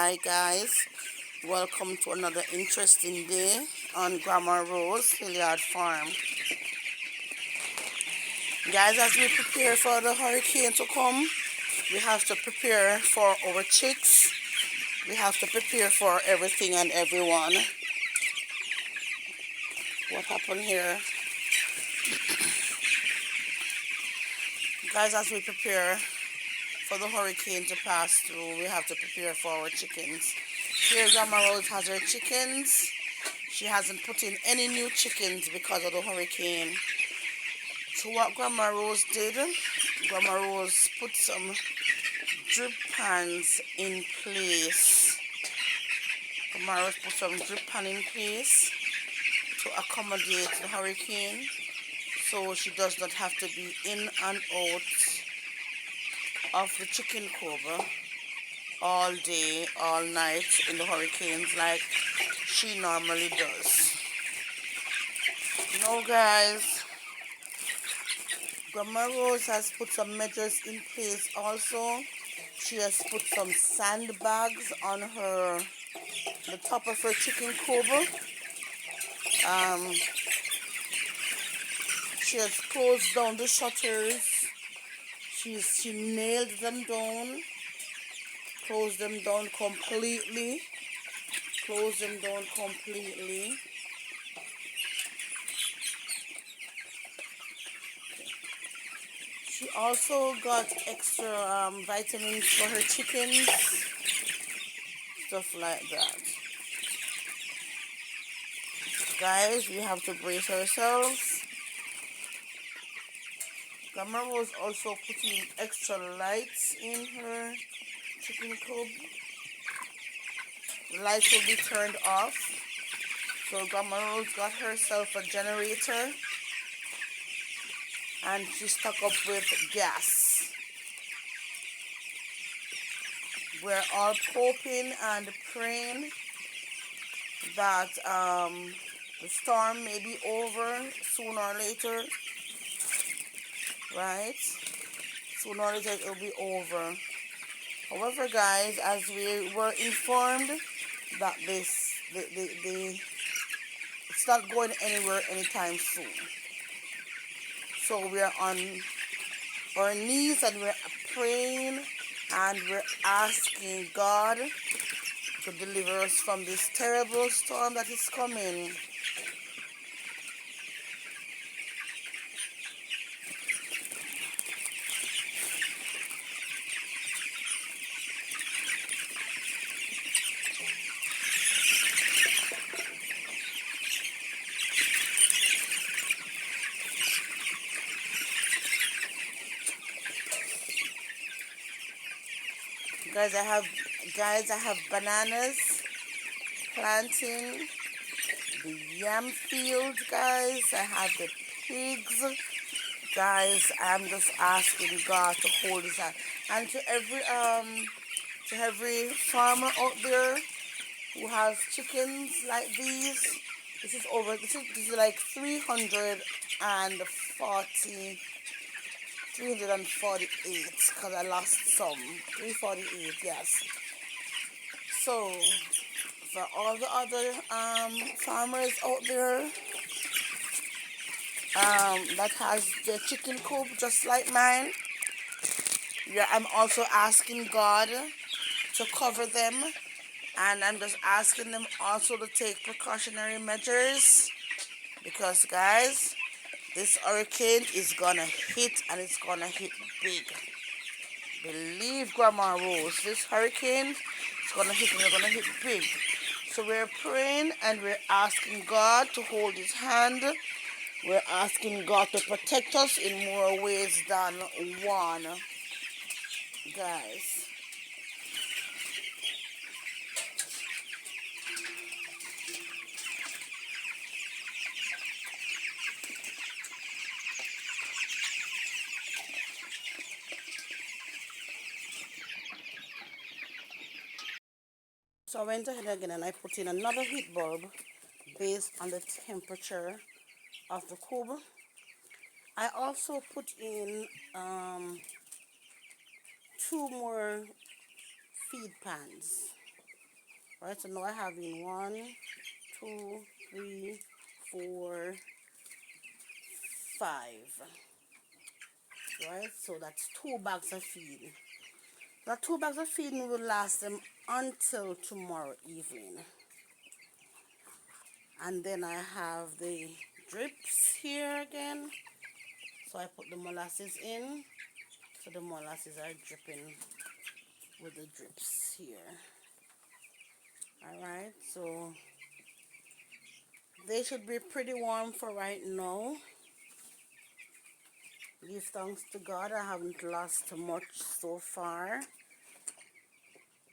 Hi guys, welcome to another interesting day on Grandma Rose Hilliard Farm. Guys, as we prepare for the hurricane to come, we have to prepare for our chicks. We have to prepare for everything and everyone. What happened here? Guys, as we prepare for the hurricane to pass through, we have to prepare for our chickens. Here Grandma Rose has her chickens. She hasn't put in any new chickens because of the hurricane. So what Grandma Rose did, Grandma Rose put some drip pans in place. Grandma Rose put some drip pan in place to accommodate the hurricane, so she does not have to be in and out of the chicken coop all day, all night in the hurricanes like she normally does. Now guys, Grandma Rose has put some measures in place also. She has put some sandbags on the top of her chicken coop. She has closed down the shutters. She nailed them down, closed them down completely, closed them down completely. She also got extra vitamins for her chickens, stuff like that. Guys, we have to brace ourselves. Grandma Rose also putting extra lights in her chicken coop. The lights will be turned off. So Grandma Rose got herself a generator and she stocked up with gas. We're all hoping and praying that the storm may be over sooner or later, right? Sooner or later it will be over. However, guys, as we were informed that it's not going anywhere anytime soon. So we are on our knees and we're praying and we're asking God to deliver us from this terrible storm that is coming. Guys, I have bananas planting, the yam field, guys. I have the pigs, guys. I'm just asking God to hold His hand. And to every farmer out there who has chickens like these, this is like 348 because I lost some. 348, yes. So for all the other farmers out there that has their chicken coop just like mine, yeah, I'm also asking God to cover them, and I'm just asking them also to take precautionary measures because, guys, this hurricane is gonna hit and it's gonna hit big. Believe Grandma Rose, this hurricane is gonna hit and it's gonna hit big. So we're praying and we're asking God to hold His hand. We're asking God to protect us in more ways than one, guys. So I went ahead again and I put in another heat bulb based on the temperature of the coop. I also put in 2 more feed pans. Alright, so now I have in 1, 2, 3, 4, 5. Right, so that's 2 bags of feed. That 2 bags of feeding will last them until tomorrow evening. And then I have the drips here again. So I put the molasses in. So the molasses are dripping with the drips here. Alright, so they should be pretty warm for right now. Give thanks to God, I haven't lost much so far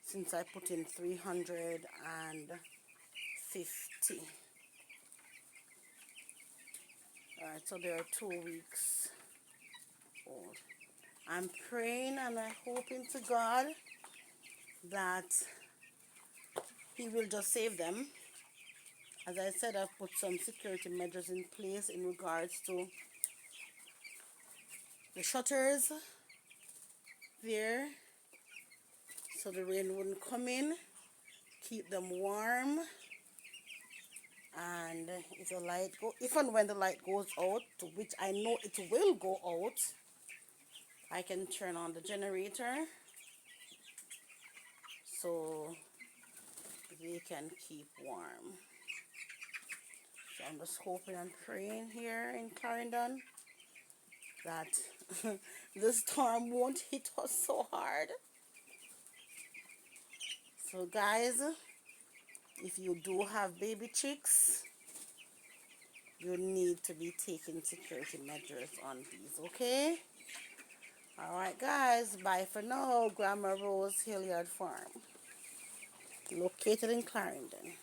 since I put in 350. Alright, so they are 2 weeks old. I'm praying and I'm hoping to God that He will just save them. As I said, I've put some security measures in place in regards to the shutters there, so the rain wouldn't come in. Keep them warm, and if and when the light goes out, which I know it will go out, I can turn on the generator so they can keep warm. So I'm just hoping and praying here in Clarendon that the storm won't hit us so hard. So guys, if you do have baby chicks, you need to be taking security measures on these, okay? Alright guys, bye for now. Grandma Rose Hilliard Farm, located in Clarendon.